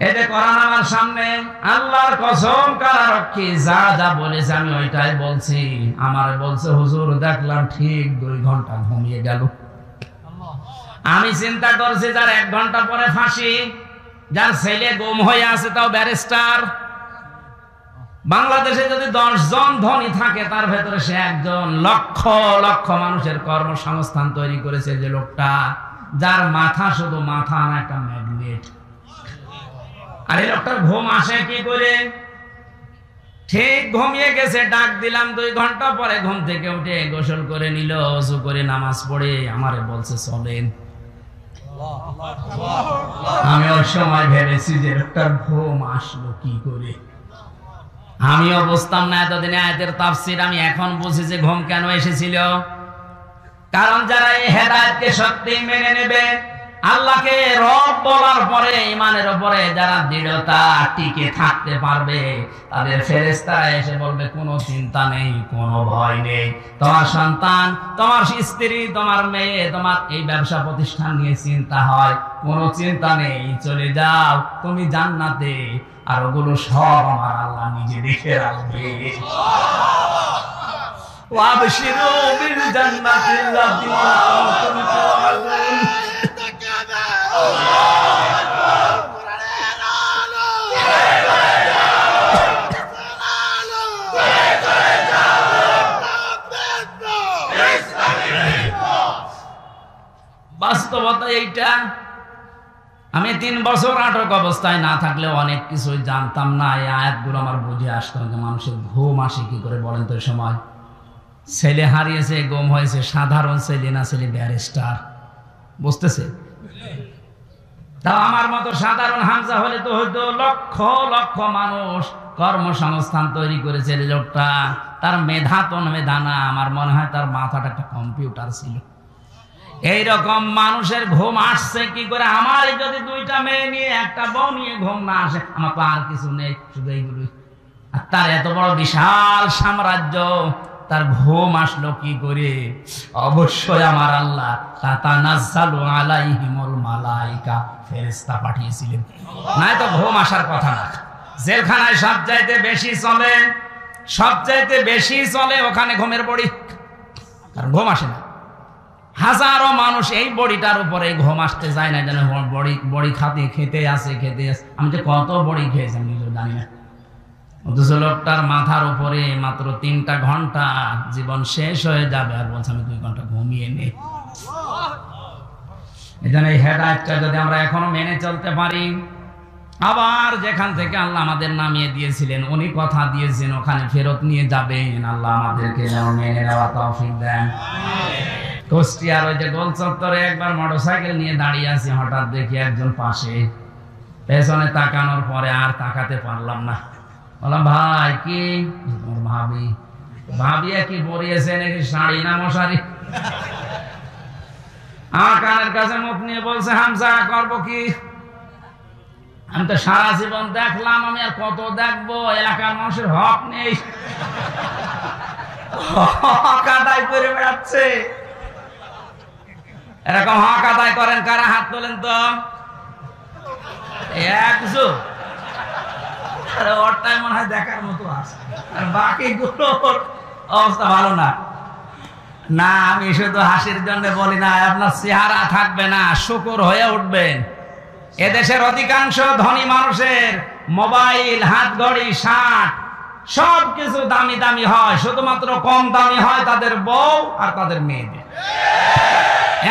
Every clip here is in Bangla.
এই যে কোরআন আমার সামনে, আল্লাহর কসম কারারক্ষী যা যা বলেছে আমি ওইটাই বলছি। আমার বলছে হুজুর দেখলাম ঠিক 2 ঘন্টা ঘুমিয়ে গেল। আমি চিন্তা করছি যার 1 ঘন্টা পরে ফাঁসি, যার ছেলে গুম হয়ে আছে তাও ব্যারিস্টার। বাংলাদেশে যদি 10 জন ধনী থাকে তার ভেতরে সে একজন। লক্ষ লক্ষ মানুষের কর্মসংস্থান তৈরি করেছে যে লোকটা, যার মাথা শুধু মাথা না একটা ম্যাগনেট। আর এই লোকটার ঘুম আসে কি করে? ঠিক ঘুমিয়ে গেছে, ডাক দিলাম 2 ঘন্টা পরে ঘুম থেকে উঠে গোসল করে নিল, ওযু করে নামাজ পড়ে আমারে বলছে চলেন। আমি ওই সময় ভেবেছি যে লোকটার ঘুম আসলো কি করে। আমিও বুঝতাম না এতদিনে আয়াতের তাফসীর, আমি এখন বুঝি যে ঘুম কেন এসেছিল। কারণ যারা এই হেদায়েতকে সত্যি মেনে নেবে, আল্লাহকে রব বলার পরে ঈমানের উপরে যারা দৃঢ়তা টিকে থাকতে পারবে, তাদের ফেরেশতারা এসে বলবে কোনো চিন্তা নেই, কোনো ভয় নেই। তোমার সন্তান, তোমার স্ত্রী, তোমার মেয়ে, তোমার এই ব্যবসা প্রতিষ্ঠান নিয়ে চিন্তা হয়, কোনো চিন্তা নেই, চলে যাও তুমি জান্নাতে, আর ওগুলো সব আমার আল্লাহ নিজে দেখে রাখবে। ওয়াবশিরু বিল জান্নাতিল্লাতী কুনতুম তুআদুন। বাস্তবতা এইটা। আমি 3 বছর আটক অবস্থায় না থাকলেও অনেক কিছু জানতাম না। এই আয়াতগুলো আমার বুঝে আসতো না। মানুষের ঘুম আসে কি করে বলেন তো? সময় ছেলে হারিয়েছে, গুম হয়েছে, সাধারণ ছেলে না, ছেলে ব্যারিস্টার, বুঝতেছে? তা আমার মতো সাধারণ হামজা হলে তো হয়তো লক্ষ লক্ষ মানুষ কর্মসংস্থান তৈরি করেছে লোকটা। তার মেধা তো মেধা না, আমার মনে হয় তার মাথাটা একটা কম্পিউটার ছিল। এইরকম মানুষের ঘুম আসছে কি করে? আমার যদি 2টা মেয়ে নিয়ে একটা বউ নিয়ে ঘুম না আসে, আমার তো আর কিছু নেই, শুধু এইগুলোই। আর তার এত বড় বিশাল সাম্রাজ্য, তার ঘুম আসলো কি করে? অবশ্যই আমার আল্লাহ তাতানাজ্জালু আলাইহিমুল মালাইকা, ফেরেশতা পাঠিয়েছিলেন, নাই তো ঘুম আসার কথা না। জেলখানায় সবচাইতে বেশি চলে, সবচাইতে বেশি চলে ওখানে ঘুমের বড়ি, কারণ ঘুম আসে না। হাজারো মানুষ এই বড়িটার উপরে ঘুম আসতে যায় না, যেন বড়ি খেতে আসে। আমি যে কত বড়ি খেয়েছি আমি নিজেও জানি না। অথচ লোকটার মাথার উপরে মাত্র 3টা ঘন্টা, জীবন শেষ হয়ে যাবে, আর বলছে আমি 2 ঘন্টা ঘুমিয়ে নেই। এজন্য এই হেদায়েতটা যদি আমরা এখনো মেনে চলতে পারি, আবার যেখান থেকে আল্লাহ আমাদের নামিয়ে দিয়েছিলেন, উনি কথা দিয়েছেন ওখানে ফেরত নিয়ে যাবেন। আল্লাহ আমাদেরকে যেন মেনে নেওয়া তৌফিক দেন। কুষ্টিয়ার ওই যে গোল চত্বরে একবার মোটরসাইকেল নিয়ে দাঁড়িয়ে আছি, হঠাৎ দেখি একজন পাশে, পেছনে তাকানোর পরে আর তাকাতে পারলাম না। বললাম ভাই কি? ভাবি কি পরিয়েছে নাকি, শাড়ি না মশারি? আমার কানের কাছে মুখ নিয়ে বলছে হামজা করবো কি? আমি তো সারা জীবন দেখলাম, আমি আর কত দেখবো? এলাকার মানুষের হক নেই, হক আদায় করে বেড়াচ্ছে। এরকম হক আদায় করেন কারা? হাত তোলেন তো। ওরটাই মনে হয় দেখার মতো আছে, আর বাকিগুলোর অবস্থা ভালো না। না, আমি শুধু হাসির জন্য বলি না, আপনার চেহারা থাকবে না, শুকর হয়ে উঠবেন। এদেশের অধিকাংশ ধনী মানুষের মোবাইল, হাত ঘড়ি, শার্ট সবকিছু দামি দামি হয়, শুধুমাত্র কম দামি হয় তাদের বউ আর তাদের মেয়েদের।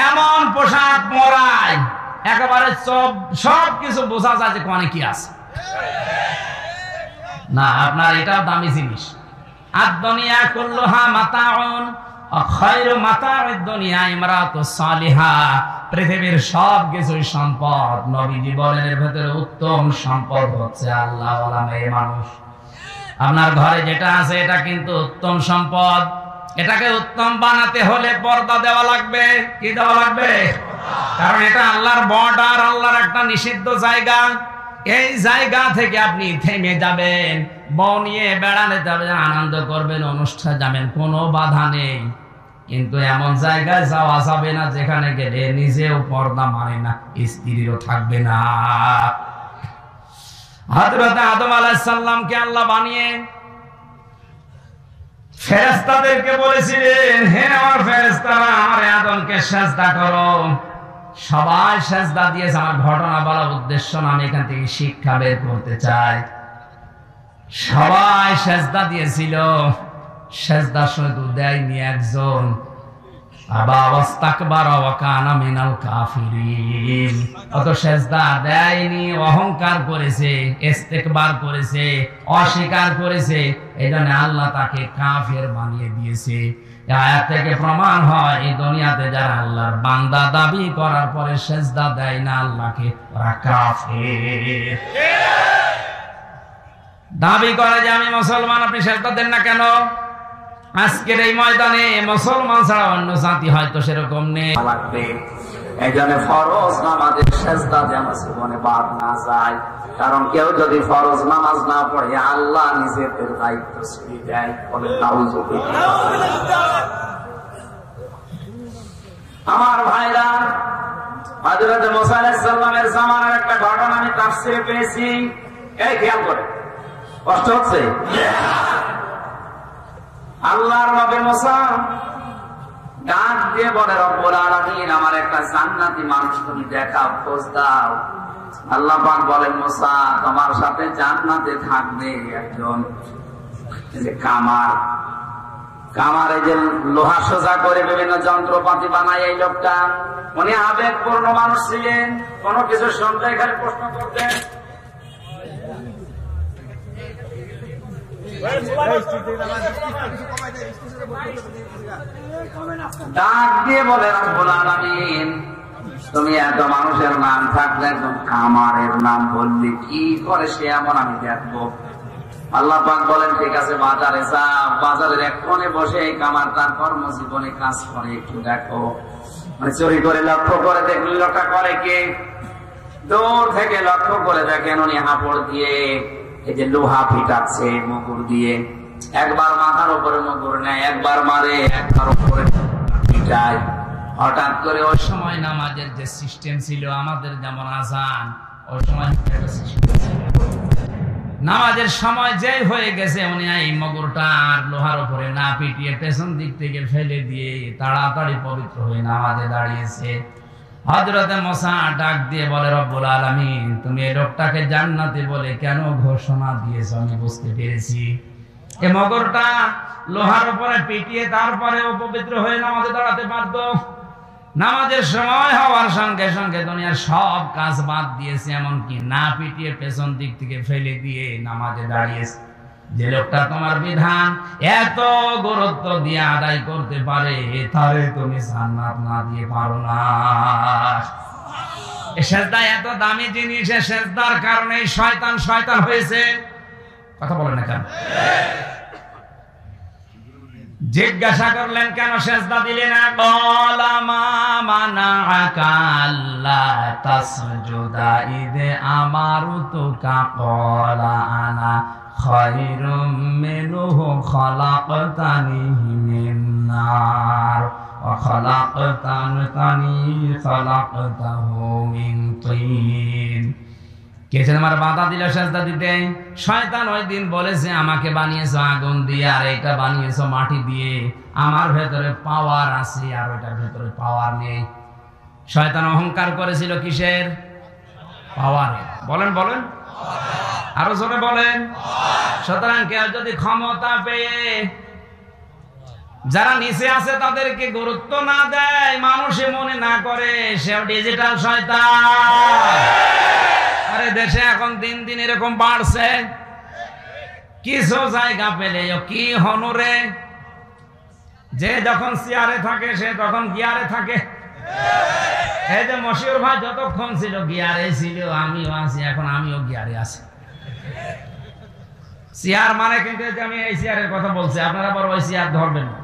এমন পোশাক পরায় একেবারে সবকিছু বোঝা যায় যে কোনে কি আছে। না, আপনার এটাও দামি জিনিস। আদ-দুনিয়া কুল্লুহা মাতাউন ওয়া খায়রু মাতাউদ দুনিয়া ইমরাতুস সালিহা। পৃথিবীর সব কিছুই সম্পদ। নবীজি বলেন এর ভিতরে উত্তম সম্পদ হচ্ছে আল্লাহওয়ালা মেয়ে মানুষ। আপনার ঘরে যেটা আছে এটা কিন্তু উত্তম সম্পদ। এটাকে উত্তম বানাতে হলে পর্দা দেওয়া লাগবে। কি দেওয়া লাগবে? কারণ এটা আল্লাহর বর্ডার, আল্লাহর একটা নিষিদ্ধ জায়গা। এই জায়গা থেকে আপনি থেমে যাবেন, বউ নিয়ে বেড়াতে যাবেন, আনন্দ করবেন, অনুষ্ঠান যাবেন, কোনো বাধা নেই। কিন্তু এমন জায়গায় যাওয়া যাবে না যেখানে গেলে নিজেও পর্দা মানে না, স্ত্রীরও থাকবে না। হযরত আদম আলাইহিস সালামকে আল্লাহ বানিয়ে ফেরেশতাদেরকে বলেছিলেন, হে আমার ফেরেশতারা, আমার আদমকে সিজদা করো। সবাই সিজদা দিয়েছে। আমার ঘটনা বলার উদ্দেশ্য না, আমি এখান থেকে শিক্ষা বের করতে চাই। সবাই সিজদা দিয়েছিল, সিজদা শুধু দেয়নি একজন, আবা ওয়াস্তাকবারা ওয়া কানা মিনাল কাফিরিন। অত সিজদা দেয়নি, অহংকার করেছে, ইস্তেকবার করেছে, অস্বীকার করেছে, এজন্য আল্লাহ তাকে কাফের বানিয়ে দিয়েছে। এই আয়াত থেকে প্রমাণ হয় এই দুনিয়াতে যারা আল্লাহর বান্দা দাবি করার পরে সিজদা দেয় না আল্লাহকে, ওরা কাফের। দাবি করে যে আমি মুসলমান, আপনি সিজদা দেন না কেন? আজকের এই ময়দানে মুসলমান ছাড়া অন্য জাতি হয়তো সেরকম নেই। এইজন্য ফরজ নামাজের সিজদা যেন জীবনে বাদ না যায়, কারণ কেউ যদি ফরজ নামাজ না পড়ে আল্লাহ নিজের দায়িত্ব ছেড়ে দেয়। বলে নাউযুবিল্লাহ। আমার ভাইরা, হযরত মুসা আলাইহিস সালামের জামানার একটা ঘটনা আমি তাফসীরে পেয়েছি। এই খেয়াল করে, কষ্ট হচ্ছে? আল্লাহর নবী মুসা ডাক দিয়ে বলে, রব্বুল আলামিন, আমার একটা জান্নাতি মানুষ তুমি দেখাও, খোঁজ দাও। আল্লাহ পাক বলেন, মুসা, তোমার সাথে জান্নাতে থাকবে একজন কামার, এই যে লোহা সোজা করে বিভিন্ন যন্ত্রপাতি বানায় এই লোকটা। উনি আবেগপূর্ণ মানুষ ছিলেন, কোনো কিছু শুনতে খালি প্রশ্ন করতেন। ডাক দিয়ে বলে, রব্বুল আলামিন, তুমি এত মানুষের নাম থাকলে একদম কামারের নাম বললি, কি করে সে এমন আমি দেখবো। আল্লাহ পাক বলেন, ঠিক আছে, বাজারে যাও, বাজারের এক কোণে বসে এই কামার তার কর্মজীবনে কাজ করে, একটু দেখো। মানে চুরি করে লক্ষ্য করে দেখলি লোকটা করে কে। দূর থেকে লক্ষ্য করে দেখেন উনি হাঁপড় দিয়ে এই যে লোহা ফিটাচ্ছে মুগুর দিয়ে। একবার মাথার উপরে মুগুর নেয়, একবার মারে, একবার উপরে ফিটায়। হঠাৎ করে ওই সময় নামাজের যে সিস্টেম ছিল, আমাদের যেমন আযান, ওই সময় একটা সিস্টেম ছিল। নামাজের সময় যেই হয়ে গেছে, উনি এই মুগুরটা আর লোহার উপরে না পিটিয়ে পেছন দিক থেকে ফেলে দিয়ে তাড়াতাড়ি পবিত্র হয়ে নামাজে দাঁড়িয়েছে। হযরত মুসা ডাক দিয়ে বলে, রব্বুল আলামিন, তুমি এই লোকটাকে জান্নাতে বলে কেন ঘোষণা দিয়েছো আমি বুঝতে পেরেছি। এই মুগুরটা লোহার উপরে পিটিয়ে তারপরে ও পবিত্র হয়ে নামাজে দাঁড়াতে পারতো। নামাজের সময় হওয়ার সঙ্গে সঙ্গে দুনিয়ার সব কাজ বাদ দিয়েছে, এমনকি না পিটিয়ে পেছন দিক থেকে ফেলে দিয়ে নামাজে দাঁড়িয়েছে। যে লোকটা তোমার বিধান এত গুরুত্ব দিয়ে আদায় করতে পারে, তারে তুমি জান্নাত না দিয়ে পারো না। সিজদা এত দামি জিনিস, সিজদার কারণে শয়তান শয়তান হয়েছে। কথা বলেন না কেন? জিজ্ঞাসা করলেন, কেন সিজদা দিলে না? ক্বালা মা মানাআকা আল্লা তাসজুদা ইদ আমারতুকা ক্বালা আনা খায়রুম মিনহু খালাকতানি মিন নার ওয়া খালাকতাহু মিন তিন। কে যেন আমার বাধা দিল সিজদা দিতে? শয়তান ওই দিন বলেছে, আমাকে বানিয়েছো আগুন দিয়ে আর এটা বানিয়েছো মাটি দিয়ে। আমার ভেতরে পাওয়ার আছে আর ওইটার ভেতরে পাওয়ার নেই। শয়তান অহংকার করেছিল কিসের? পাওয়ারে। বলেন বলেন, আরো জোরে বলেন। সুতরাং কেউ যদি ক্ষমতা পেয়ে যারা নিচে আছে তাদেরকে গুরুত্ব না দেয়, মানুষে মনে না করে, সেও ডিজিটাল শয়তান। আরে দেশে এখন দিন দিন এরকম বাড়ছে। কিছু জায়গা পেলে কি হনরে, যে যখন চেয়ারে থাকে সে তখন গিয়ারে থাকে। এই যে মশিউর ভাই যতক্ষণ ছিল গিয়ারে ছিল, আমিও আছি, এখন আমিও গিয়ারে আছি। চেয়ার মানে কিন্তু আমি এই চেয়ারের কথা বলছি, আপনারা আবার ওই চেয়ার ধরবেন না।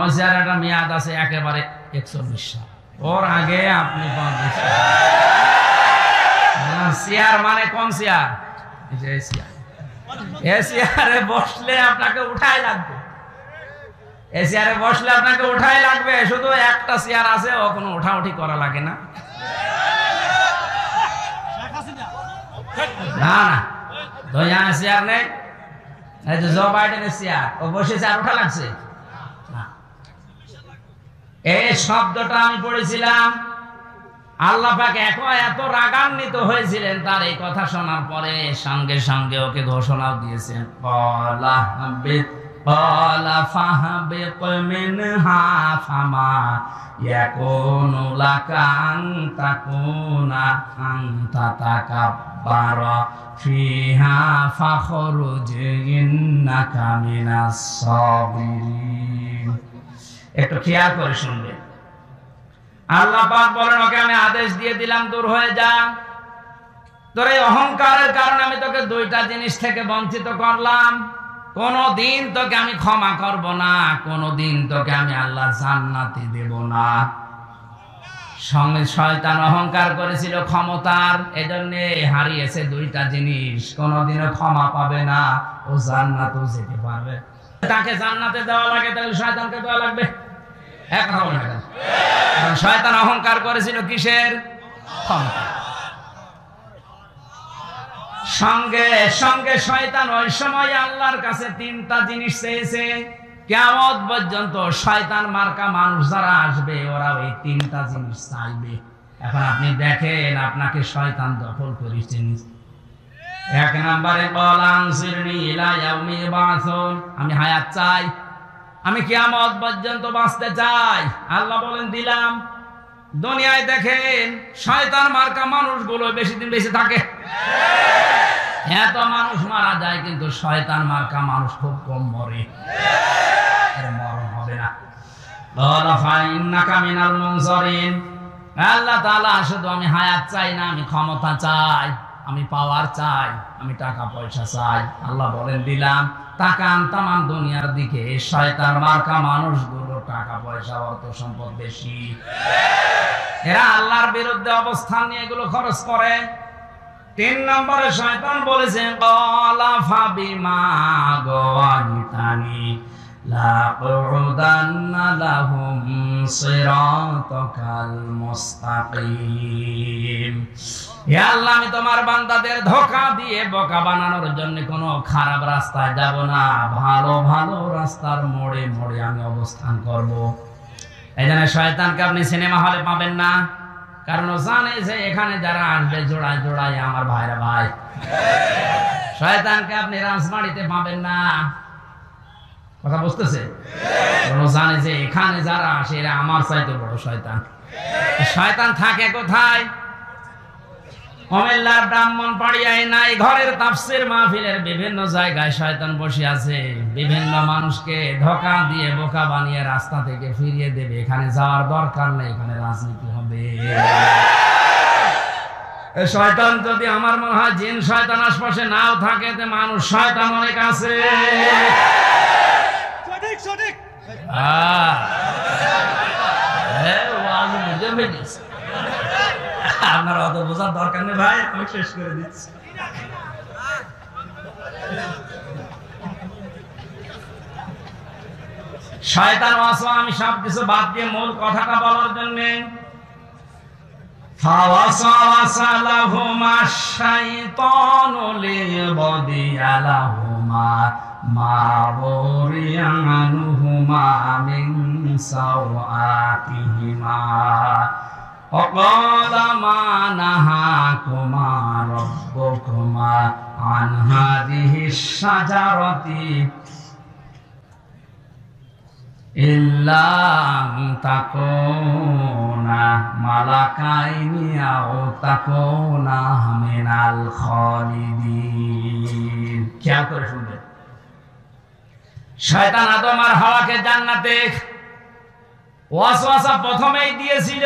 ওই চেয়ার একটা মেয়াদ আছে একেবারে 41 সাল, ওর আগে আপনি চেয়ার মানে কোন চেয়ার? এই চেয়ারে বসলে আপনাকে উঠাই লাগবে, এই চেয়ারে বসলে আপনাকে উঠাই লাগবে। শুধু একটা চেয়ার আছে, ও কোনো উঠাউঠি করা লাগে না। না না দয়া চেয়ার নেই, এই যে জো বাইডেনের চেয়ার, ও বসেছে আর ওঠা লাগছে না। এই শব্দটা আমি পড়েছিলাম, আল্লাহ পাক এত রাগান্বিত হয়েছিলেন তার এই কথা শোনার পরে, সঙ্গে সঙ্গে ওকে ঘোষণাও দিয়েছেন, ক্বালা ফাহবিত মিনহা ফামা ইয়াকুনু লাকা আন তাকুনা আনতা তাকাব্বারা ফিহা ফাখরুজ ইন্নাকা মিনাস সাবিরিন। একটু খেয়াল করে শুনবেন। আল্লাহ পাক বলেন, ওকে আমি আদেশ দিয়ে দিলাম, দূর হয়ে যা। তোর এই অহংকারের কারণে আমি তোকে দুইটা জিনিস থেকে বঞ্চিত করলাম। কোনদিন তোকে আমি ক্ষমা করব না, কোনদিন তোকে আমি আল্লাহ জান্নাতে দেব না। সঙ্গে শয়তান অহংকার করেছিল ক্ষমতার, এজন্য হারিয়েছে দুইটা জিনিস। কোনদিনও ক্ষমা পাবে না, ও জান্নাতেও যেতে পারবে। তাকে জান্নাতে দেওয়া লাগে, তাহলে শয়তানকে দেওয়া লাগবে। এক হবে না, কারণ শয়তান অহংকার করেছিল কিসের? ক্ষমতা। সঙ্গে সঙ্গে শয়তান ওই সময় আল্লাহর কাছে তিনটা জিনিস চেয়েছে। কিয়ামত পর্যন্ত শয়তান মার্কা মানুষ যারা আসবে, ওরা ওই তিনটা জিনিস চাইবে। এখন আপনি দেখেন আপনাকে শয়তান দখল করেছে। এক নম্বরে বলাংসিরনি ইলা ইয়াউমি ইউবাসুন, আমি হায়াত চাই, আমি কিয়ামত পর্যন্ত বাঁচতে চাই। আল্লাহ বলেন দিলাম। দুনিয়ায় দেখেন শয়তান মার্কা মানুষগুলো বেশি দিন বেঁচে থাকে। এত মানুষ মারা যায়, কিন্তু শয়তান মার্কা মানুষ খুব কম মরে। মরণ হবে না। আল্লাহ তাআলা শুধু আমি হায়াত চাই না, আমি ক্ষমতা চাই, আমি পাওয়ার চাই, আমি টাকা পয়সা চাই। আল্লাহ বলেন দিলাম। তাকান তামাম দুনিয়ার দিকে, শয়তান মার্কা মানুষগুলো টাকা পয়সা অর্থ সম্পদ বেশি, এরা আল্লাহর বিরুদ্ধে অবস্থান নিয়ে এগুলো খরচ করে। 3 নম্বরে শয়তান বলেছে, ক্বালা ফাবিমা গাওয়াইতানি লাকুদান্না লাহুম সিরাতাকাল মুস্তাকিম। হে আল্লাহ, আমি তোমার বান্দাদের ধোঁকা দিয়ে বোকা বানানোর জন্য কোনো খারাপ রাস্তায় যাব না, ভালো ভালো রাস্তার মোড়ে মোড়ে আমি অবস্থান করব। এই জন্য শয়তানকে আপনি সিনেমা হলে পাবেন না, কারণ ও জানে যে এখানে যারা আসবে জোড়ায় জোড়ায় আমার ভাইরা ভাই। শয়তানকে আপনি রাজবাড়িতে পাবেন না, কথা বুঝতেছে? ও জানে যে এখানে যারা আসে এরা আমার চাইতে বড় শয়তান। শয়তান থাকে কোথায়? কুমিল্লার ব্রাহ্মণবাড়িয়ায় নাই, ঘরের তাফসীর মাহফিলের বিভিন্ন জায়গায় শয়তান বসে আছে, বিভিন্ন মানুষকে ধোঁকা দিয়ে বোকা বানিয়ে রাস্তা থেকে ফিরিয়ে দেবে। এখানে যাওয়ার দরকার নেই, এখানে রাজনীতি হবে। শয়তান যদি আমার মনে হয় জিন শয়তান আশপাশে নাও থাকে, তো মানুষ শয়তান অনেক আছে। আপনার অত বোঝার দরকার নেই ভাই, আমি শেষ করে দিচ্ছি। শয়তান ওয়াসওয়াসা, আমি সব কিছু বাদ দিয়ে মূল কথাটা বলার জন্য, ফাওয়াসওয়াসা লাহুমা শাইতানু লিয়াবদিয়া লাহুমা মা বুরিয়া আনহুমা মিন সাওআতিহিমা وقال ما نهاكما ربكما عن هذه الشجرة إلا أن تكونا ملكين أو تكونا من الخالدين। क्या করে শুনবে? শয়তান আদম আর হাওয়াকে জান্নাতে ওয়াসওয়াসা প্রথমেই দিয়েছিল,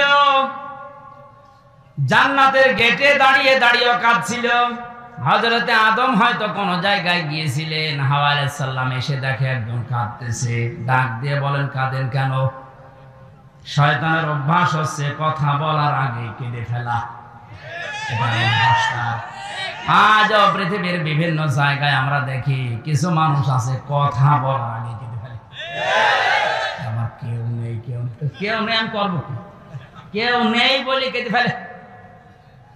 জান্নাতের গেটে দাঁড়িয়ে দাঁড়িয়ে কাঁদছিল। হযরতে আদম হয়তো কোন জায়গায় গিয়েছিলেন, হাওয়া আলাইহিস সালাম এসে দেখে একজন কাঁদতেছে, ডাক দিয়ে বলেন কাঁদেন কেন? শয়তানের অভ্যাস হচ্ছে কথা বলার আগে কেঁদে ফেলা। আজও পৃথিবীর বিভিন্ন জায়গায় আমরা দেখি কিছু মানুষ আছে কথা বলার আগে কেঁদে ফেলে। আমার কেউ নেই, কেউ নেই, আমি করবো কি? কেউ নেই বলে কেঁদে ফেলে।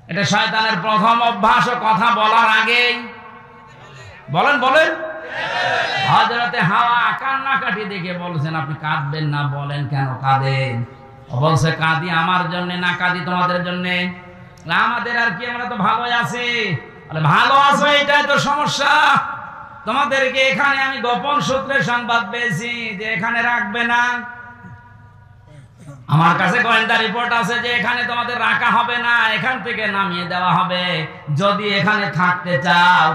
এটা শয়তানের প্রথম অভ্যাস। কথা বলার আগেই বলেন বলেন। হযরতে হাওয়া কান্নাকাটি দেখে বলছেন, আপনি কাঁদবেন না, বলেন কেন কাঁদেন? বলছে, কাঁদি আমার জন্য না, কাঁদি তোমাদের জন্য। আমাদের আর কি, আমরা তো ভালোই আছি। ভালো আছো এটাই তো সমস্যা। তোমাদেরকে এখানে আমি গোপন সূত্রে সংবাদ পেয়েছি যে এখানে রাখবে না। আমার কাছে গোয়েন্দা রিপোর্ট আছে যে এখানে তোমাদের রাখা হবে না, এখান থেকে নামিয়ে দেওয়া হবে। যদি এখানে থাকতে চাও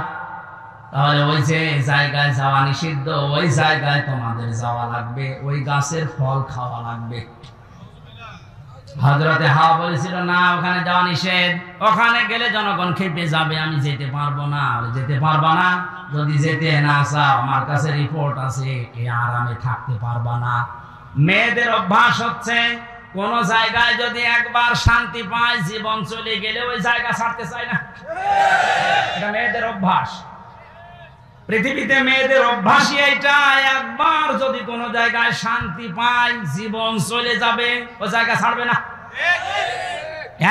তাহলে ওই যে জায়গায় যাওয়া নিষিদ্ধ, ওই জায়গায় তোমাদের যাওয়া লাগবে, ওই গাছের ফল খাওয়া লাগবে। হযরতে হাওয়া বলেছিল, না ওখানে যাওয়া নিষেধ, ওখানে গেলে জনগণ খেপে যাবে, আমি যেতে পারবো না। যেতে পারবা না? যদি যেতে না চাও, আমার কাছে রিপোর্ট আছে, এই আরামে থাকতে পারবা না। মেয়েদের অভ্যাস হচ্ছে, কোন জায়গায় যদি একবার শান্তি পায়, জীবন চলে গেলে ওই জায়গা ছাড়তে চায় না। এটা মেয়েদের অভ্যাস। পৃথিবীতে মেয়েদের অভ্যাসই এটা, একবার যদি কোন জায়গায় শান্তি পায়, জীবন চলে যাবে, ওই জায়গা ছাড়বে না।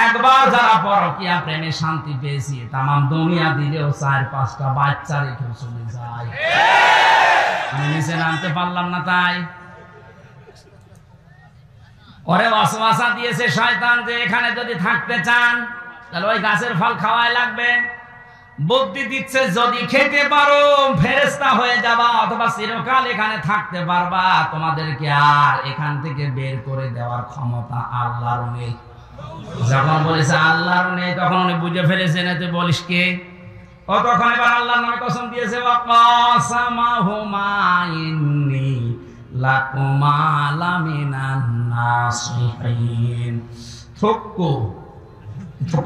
একবার যারা পরকীয়া প্রেমে শান্তি পেয়েছি, তামাম দুনিয়া দিলেও 4-5টা বাচ্চা রেখে চলে যায়। আমি নিচে নামতে পারলাম না, তাই ওরে ওয়াসওয়াসা দিয়েছে শয়তান যে এখানে যদি থাকতে চান তাহলে ওই গাছের ফল খাওয়াই লাগবে। বুদ্ধি দিচ্ছে, যদি খেতে পারো ফেরেশতা হয়ে যাবা, অথবা চিরকাল এখানে থাকতে পারবা, তোমাদেরকে আর এখান থেকে বের করে দেওয়ার ক্ষমতা আল্লাহর নেই। যখন বলেছে আল্লাহর নেই, তখন উনি বুঝে ফেলেছেন তুই বলিস কে। ও তখন এবার আল্লাহর নামে কসম দিয়েছে, ওয়াকাসামাহুমা ইন্নী লাকুমা লামিনান নাসিহিন। থুক্কু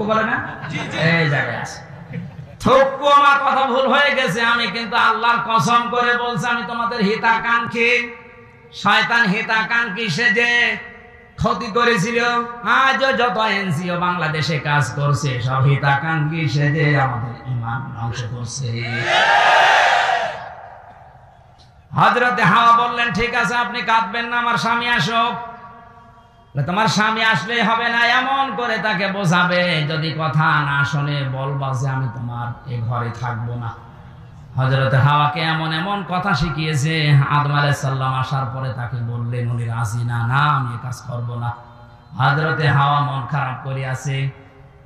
বলে না, এই জায়গায় আছে থুক্কু, আমার কথা ভুল হয়ে গেছে, আমি কিন্তু আল্লাহর কসম করে বলছি আমি তোমাদের হিতাকাঙ্ক্ষী। শয়তান হিতাকাঙ্ক্ষী সেজে ক্ষতি করেছিল। আজও যত এনজিও বাংলাদেশে কাজ করছে সব হিতাকাঙ্ক্ষী সেজে আমাদের ঈমান ধ্বংস করছে। হযরতে হাওয়া বললেন, ঠিক আছে আপনি কাঁদবেন না, আমার স্বামী আসুক। তোমার স্বামী আসলেই হবে না, এমন করে তাকে বোঝাবে, যদি কথা না শোনে বলবা যে আমি তোমার এ ঘরে থাকবো না। হযরতে হাওয়াকে এমন এমন কথা শিখিয়েছে, আদম আলাইহিস সালাম আসার পরে তাকে বললেন উনি রাজি না, না আমি এ কাজ করবো না। হযরতে হাওয়া মন খারাপ করে আছে।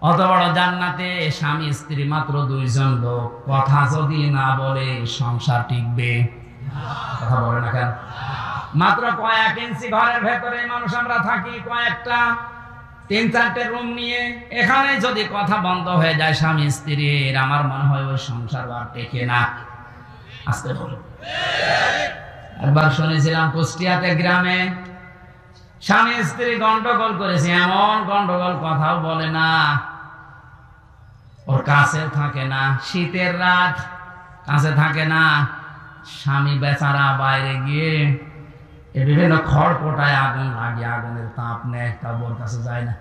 অত বড় জান্নাতে স্বামী স্ত্রী মাত্র 2 জন লোক, কথা যদি না বলে সংসার টিকবে? কথা বলে না কেন? মাত্র কয়েক ইঞ্চি ঘরের ভেতরে মানুষ আমরা থাকি, কয়েকটা 3-4টে রুম নিয়ে। এখানে যদি কথা বন্ধ হয়ে যায় স্বামী স্ত্রীর, আমার মনে হয় ওই সংসার আর টেকে না। আসতে বলো। একবার শুনেছিলাম কুষ্টিয়াতে গ্রামে স্বামী স্ত্রী গন্ডগোল করেছে, এমন গন্ডগোল কথাও বলে না, ওর কাছে থাকে না, শীতের রাত কাছে থাকে না। স্বামী বেচারা বাইরে গিয়ে বিভিন্ন খড়পোটায় আগুন লাগিয়ে আগুনের তাপ নেয়, তা ওর কাছে যায় না।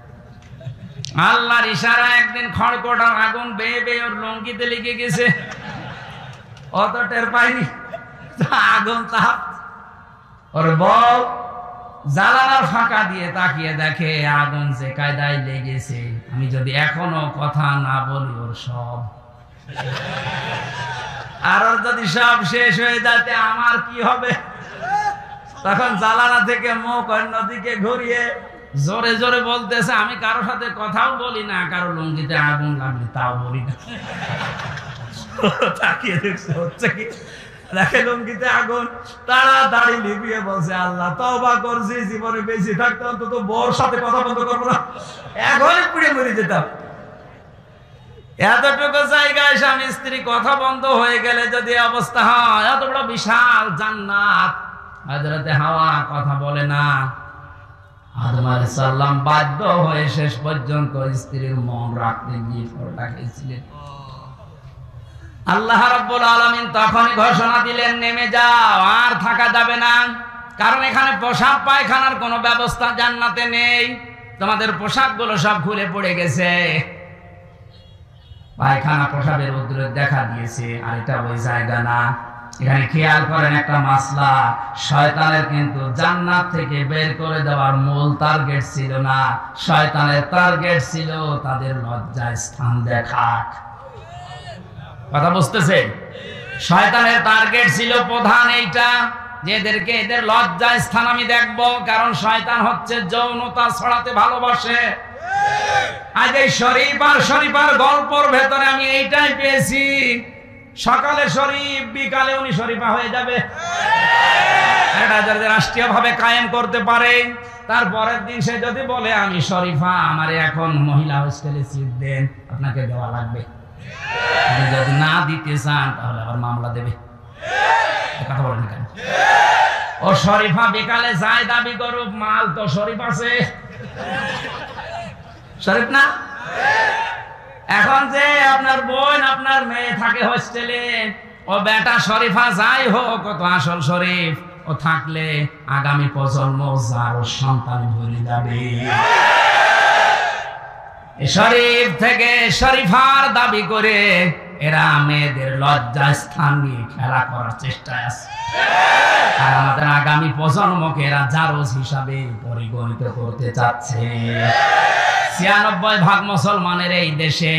আল্লাহর ইশারা একদিন খড়পোটার আগুন বেয়ে বেয়ে ওর লঙ্কিতে লেগে গেছে, অত টের পাইনি। আগুন তাপ, ওর বউ জানালার ফাঁকা দিয়ে তাকিয়ে দেখে আগুন যে কায়দায় লেগেছে, আমি যদি এখনো কথা না বলি ওর সব, আর ওর যদি সব শেষ হয়ে যাতে আমার কি হবে। তখন জানালা থেকে মুখ অন্যদিকে ঘুরিয়ে জোরে জোরে বলতেছে, আমি কারোর সাথে কথাও বলি না, কারো লুঙ্গিতে আগুন লাগলে তাও বলি না। তাকিয়ে দেখছে হচ্ছে কি, দেখে লুঙ্গিতে আগুন, তাড়াতাড়ি লিপিয়ে বলছে, আল্লাহ তওবা করছি, জীবনে বেশি থাকতে অন্তত বউর সাথে কথা বন্ধ করবো না, এখনই পুড়ে মরে যেতাম। এতটুকু জায়গায় স্বামী স্ত্রী কথা বন্ধ হয়ে গেলে যদি অবস্থা হয়, এত বড় বিশাল জান্নাত, হযরতে হাওয়া কথা বলে না। আদম আলাইহিস সালাম বাধ্য হয়ে শেষ পর্যন্ত স্ত্রীর মন রাখতে গিয়ে ফলটা খেয়েছিলেন। আল্লাহ রাব্বুল আলামিন তখনই ঘোষণা দিলেন, নেমে যাও, আর থাকা যাবে না, কারণ এখানে পোশাক পায়খানার কোনো ব্যবস্থা জান্নাতে নেই। তোমাদের পোশাকগুলো সব খুলে পড়ে গেছে, পায়খানা প্রসাবের উদ্রেক দেখা দিয়েছে, আর এটা ওই জায়গা না। এখানে খেয়াল করেন একটা মাসলা, শয়তানের কিন্তু জান্নাত থেকে বের করে দেওয়ার মূল টার্গেট ছিল না, শয়তানের টার্গেট ছিল তাদের লজ্জার স্থান দেখাক। কথা বুঝতেছেন? শয়তানের টার্গেট ছিল প্রধান এইটা, যে এদের লজ্জার স্থান আমি দেখবো, কারণ শয়তান হচ্ছে যৌনতা ছড়াতে ভালোবাসে। আজ এই শরীফার গল্পর ভেতরে আমি এইটাই পেয়েছি, সকালে শরীফ, বিকালে উনি শরীফা হয়ে যাবে। এটা যদি রাষ্ট্রীয় ভাবে কায়েম করতে পারে, তারপরের দিন সে যদি বলে আমি শরীফা, আমারে এখন মহিলা হোস্টেলে সিট দেন, আপনাকে দেওয়া লাগবে। আপনি যদি না দিতে চান তাহলে আবার মামলা দেবে। কথা বলেন কেন? ও শরীফা বিকালে যায় দাবি করুক, মাল তো শরীফ আছে, শরীফ না। এখন যে আপনার বোন, আপনার মেয়ে থাকে হোস্টেলে, ও বেটা শরীফা যাই হোক, ও তো আসল শরীফ। ও থাকলে আগামী প্রজন্ম যার সন্তান ভরে যাবে। শরীফ থেকে শরীফার দাবি করে এরা মেয়েদের লজ্জা স্থান নিয়ে খেলা করার চেষ্টায় আছে। আর আমাদের আগামী প্রজন্মকে এরা জারজ হিসাবে পরিগণিত করতে চাচ্ছে। ৯৬% মুসলমানের এই দেশে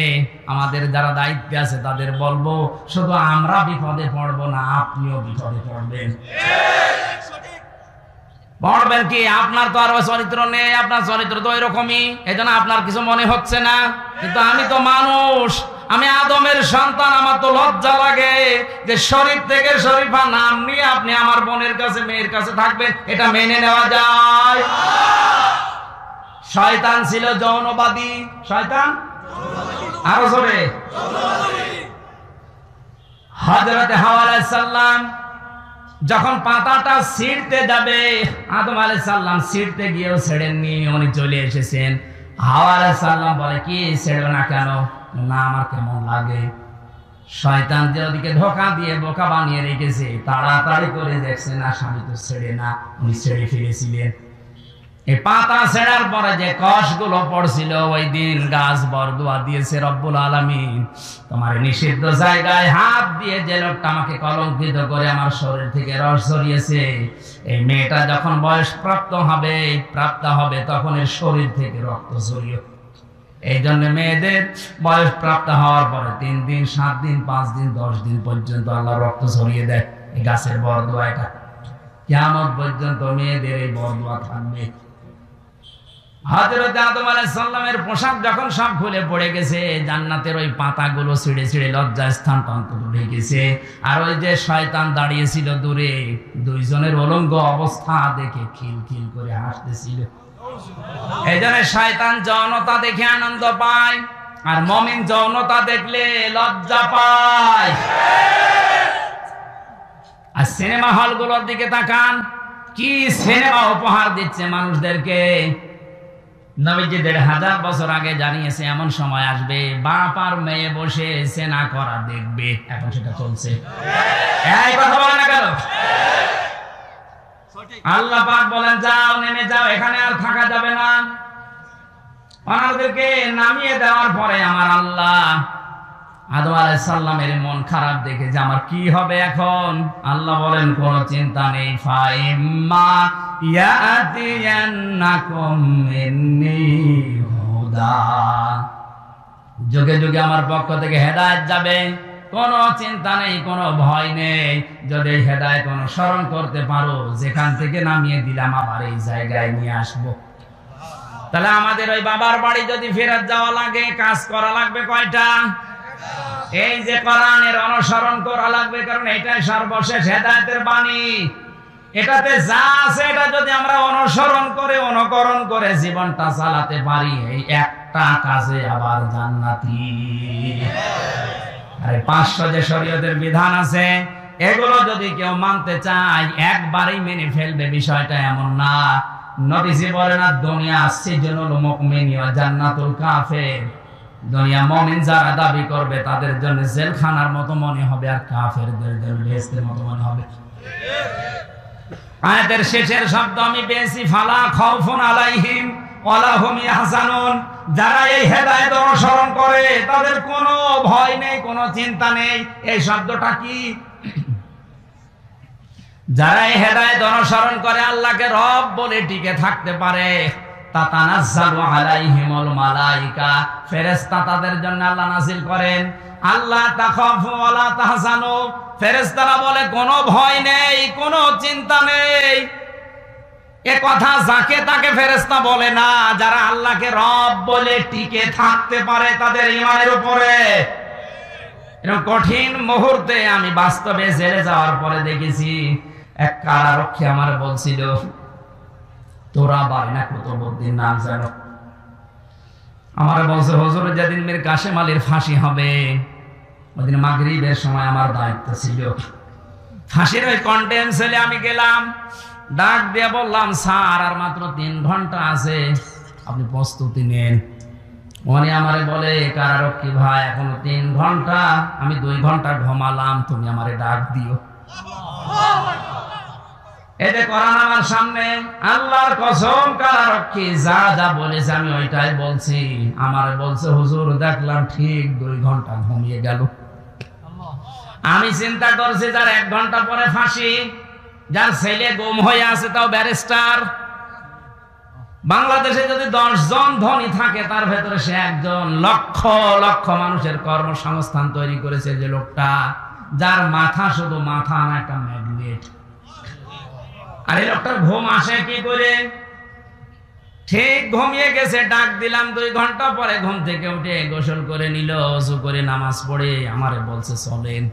আমাদের যারা দায়িত্বে আছে তাদের বলবো, শুধু আমরা বিপদে পড়বো না, আপনিও বিপদে পড়বেন। পড়বেন কি? আপনার তো আর চরিত্র নেই, আপনার চরিত্র তো এরকমই, এই জন্য আপনার কিছু মনে হচ্ছে না। কিন্তু আমি তো মানুষ, আমি আদমের সন্তান, আমার তো লজ্জা লাগে যে শরীফ থেকে শরীফা নাম নিয়ে আপনি আমার বোনের কাছে, মেয়ের কাছে থাকবেন, এটা মেনে নেওয়া যায়? শয়তান ছিল যৌনবাদী। শয়তান আরো জোরে, হযরত হাওয়া আলাইহিস সালাম যখন পাতাটা ছিঁড়তে যাবে, আদম আলাইহিস সালাম ছিঁড়তে গিয়েও ছেড়েননি, উনি চলে এসেছেন। হাওয়া আলাইহিস সালাম বলে, কি ছেড়বে না কেন? না, আমার কেমন লাগে। শয়তান যে ওদিকে ধোঁকা দিয়ে বোকা বানিয়ে রেখেছে, তাড়াতাড়ি করে দেখছে না, স্বামী তো ছেড়ে না, উনি ছেড়ে ফেলেছিলেন। এই পাতা ছেড়ার পরে যে কষগুলো পড়ছিল, ওই দিন গাছ বরদুয়া দিয়েছে রব্বুল আলামিন, তোমার নিষিদ্ধ জায়গায় হাত দিয়ে যে লোকটা আমাকে কলঙ্কিত করে আমার শরীর থেকে রস ঝরিয়েছে, এই মেয়েটা যখন বয়স প্রাপ্ত হবে তখন এর শরীর থেকে রক্ত ঝরিয়ে। এই জন্য মেয়েদের বয়স প্রাপ্ত হওয়ার পরে 3 দিন, 7 দিন, 5 দিন, 10 দিন পর্যন্ত আল্লাহ রক্ত ঝরিয়ে দেয়। এই গাছের বরদুয়া, এটা কিয়ামত পর্যন্ত মেয়েদের এই বরদুয়া থাকবে। হযরত আদম আলাইহিস সালামের পোশাক যখন সব খুলে পড়ে গেছে, জান্নাতের ওই পাতাগুলো ছিঁড়ে ছিঁড়ে লজ্জা স্থানটা অন্তত ঢেকেছে। আর ওই যে শয়তান দাঁড়িয়েছিল দূরে, দুইজনের উলঙ্গ অবস্থা দেখে খিলখিল করে হাসতেছিল। এই জন্য শয়তান যৌনতা দেখে আনন্দ পায়, আর মুমিন যৌনতা দেখলে লজ্জা পায়। আর সিনেমা হলগুলোর দিকে তাকান, কি সিনেমা উপহার দিচ্ছে মানুষদেরকে। নবীজি ১৫০০ বছর আগে জানিয়েছে এমন সময় আসবে বাপ আর মেয়ে বসে সেনা করা দেখবে। এখন সেটা চলছে। এই কথা বলে না কেন? আল্লাহ পাক বলেন, যাও, নেমে যাও, এখানে আর থাকা যাবে না। ওনাদেরকে নামিয়ে দেওয়ার পরে আমার আল্লাহ আদম আলাইহিস সালামের মন খারাপ দেখে যে আমার কি হবে এখন, আল্লাহ বলেন কোন চিন্তা নেই, ফাইম্মা ইয়াতিয়ান্নাকুম মিন্নী হুদা, যুগে যুগে আমার পক্ষ থেকে হেদায়েত যাবে, কোনো চিন্তা নেই, কোনো ভয় নেই। যদি হেদায়েত অনুসরণ করতে পারো, যেখান থেকে নামিয়ে দিলাম আবার এই জায়গায় নিয়ে আসবো। তাহলে আমাদের ওই বাবার বাড়ি যদি ফেরত যাওয়া লাগে, কাজ করা লাগবে কয়টা? এই যে কোরআনের অনুসরণ করা লাগবে, কারণ এটাই সর্বশেষ হেদায়েতের বাণী। এটাতে যা আছে এটা যদি আমরা অনুসরণ করে, অনুকরণ করে জীবনটা চালাতে পারি, এই একটা কাজে আবার জান্নাতি। আর 500 যে শরীয়তের বিধান আছে, এগুলো যদি কেউ মানতে চায় একবারই মেনে ফেলবে, বিষয়টা এমন না। নবীজি বলেন, দুনিয়া সিজনুল মুমিন ওয়া জান্নাতুল কাফির, দুনিয়া মুমিন যারা দাবি করবে তাদের জন্য জেলখানার মতো মনে হবে, আর কাফেরদের জন্য বেহেশতের মতো মনে হবে। আয়াতের শেষের শব্দ আমি পেয়েছি, ফালা খাউফুন আলাইহিম ওয়ালা হুম ইয়াহজানুন, যারা এই হেদায়েত অনুসরণ করে তাদের কোনো ভয় নেই, কোনো চিন্তা নেই। এই শব্দটা কি? যারা এই হেদায়েত অনুসরণ করে আল্লাহকে রব বলে টিকে থাকতে পারে, তাতানাজ্জালু আলাইহিমুল মালাইকা, ফেরেশতা তাদের জন্য আল্লাহ নাযিল করেন, আল্লাহ তাখাফু ওয়ালা তাহজানু, ফেরেশতারা বলে কোনো ভয় নেই, কোনো চিন্তা নেই। এ কথা যাকে তাকে ফেরেশতা বলে না, যারা আল্লাহকে রব বলে টিকে থাকতে পারে তাদের ঈমানের উপরে। এরকম কঠিন মুহূর্তে আমি বাস্তবে জেলে যাওয়ার পরে দেখেছি, এক কারারক্ষী আমার বলছিল, তোরা বায়না কুতুবউদ্দিন নাম জানো? আমার বলছে, হুজুর যেদিন মীর কাসেম আলীর ফাঁসি হবে ওদিন মাগরিবের সময় আমার দায়িত্ব ছিল। ফাঁসির ওই কন্টেম সেলে আমি গেলাম, ডাক দিয়ে বললাম, স্যার আর মাত্র 3 ঘন্টা আছে, আপনি প্রস্তুতি নেন। উনি আমারে বলে, কারারক্ষী ভাই এখনো 3 ঘন্টা, আমি 2 ঘন্টা ঘুমালাম, তুমি আমারে ডাক দিও। এতে কোরআন আমার সামনে, আল্লাহর কসম কারারক্ষী যা যা বলেছে আমি ওইটাই বলছি। আমার বলছে, হুজুর দেখলাম ঠিক 2 ঘন্টা ঘুমিয়ে গেল। আমি চিন্তা করছি, যার 1 ঘন্টা পরে ফাঁসি, যার ছেলে গুম হয়ে আছে তাও ব্যারিস্টার, বাংলাদেশে যদি 10 জন ধনী থাকে তার ভেতরে সে একজন। লক্ষ লক্ষ মানুষের কর্মসংস্থান তৈরি করেছে যে লোকটা, যার মাথা শুধু মাথা না একটা ম্যাগনেট। আর এই লোকটার ঘুম আসে কি করে? ঠিক ঘুমিয়ে গেছে, ডাক দিলাম 2 ঘন্টা পরে ঘুম থেকে উঠে গোসল করে নিল, ওযু করে নামাজ পড়ে আমারে বলছে চলেন।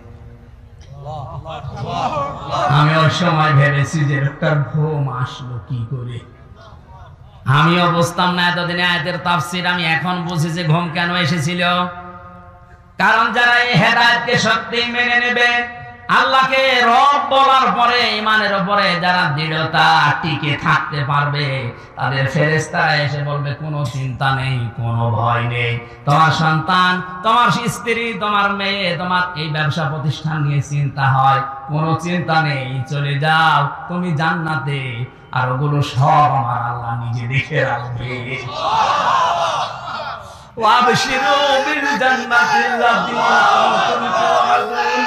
আমি ওই সময় ভেবেছি যে লোকটার ঘুম আসলো কি করে। আমিও বুঝতাম না এতদিনে আয়াতের তাফসীর, আমি এখন বুঝি যে ঘুম কেন এসেছিল। কারণ যারা এই হেদায়েতকে সত্যি মেনে নেবে, আল্লাহকে রব বলার পরে ঈমানের উপরে যারা দৃঢ়তা টিকে থাকতে পারবে, তাদের ফেরেশতারা এসে বলবে কোনো চিন্তা নেই, কোনো ভয় নেই। তোমার সন্তান, তোমার স্ত্রী, তোমার মেয়ে, তোমার এই ব্যবসা প্রতিষ্ঠান নিয়ে চিন্তা হয়, কোনো চিন্তা নেই, চলে যাও তুমি জান্নাতে, আর ওগুলো সব আমার আল্লাহ নিজে দেখে রাখবে। ওয়াবশিরু বিল জান্নাতিল্লাতী কুনতুম তুআদুন।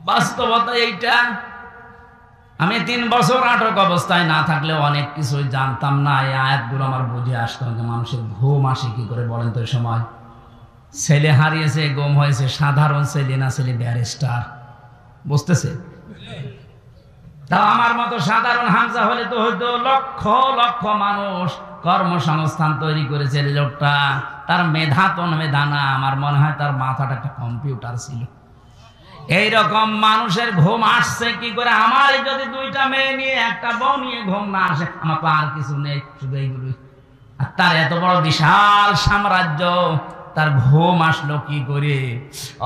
বাস্তবতা এইটা। আমি 3 বছর আটক অবস্থায় না থাকলে অনেক কিছুই জানতাম না। এই আয়াতগুলো আমার বুঝে আসতো যে মানুষের ঘুম আসে কি করে বলেন তো। সময় ছেলে হারিয়েছে, গুম হয়েছে, সাধারণ ছেলে না, ছেলে ব্যারিস্টার, বুঝতেছে? তাও আমার মতো সাধারণ হামজা হলে তো হয়তো লক্ষ লক্ষ মানুষ কর্মসংস্থান তৈরি করেছে লোকটা। তার মেধা তো মেধা না, আমার মনে হয় তার মাথাটা একটা কম্পিউটার ছিল। এইরকম মানুষের ঘুম আসছে কি করে? আমার যদি 2টা মেয়ে নিয়ে একটা বউ নিয়ে ঘুম না আসে, আমার তো আর কিছু নেই, শুধু এইগুলোই। আর তার এত বড় বিশাল সাম্রাজ্য, তার ঘুম আসলো কি করে?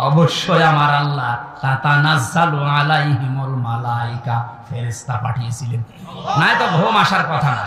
অবশ্যই আমার আল্লাহ তাতানাজ্জালু আলাইহিমুল মালাইকা, ফেরেশতা পাঠিয়েছিলেন, নাই তো ঘুম আসার কথা না।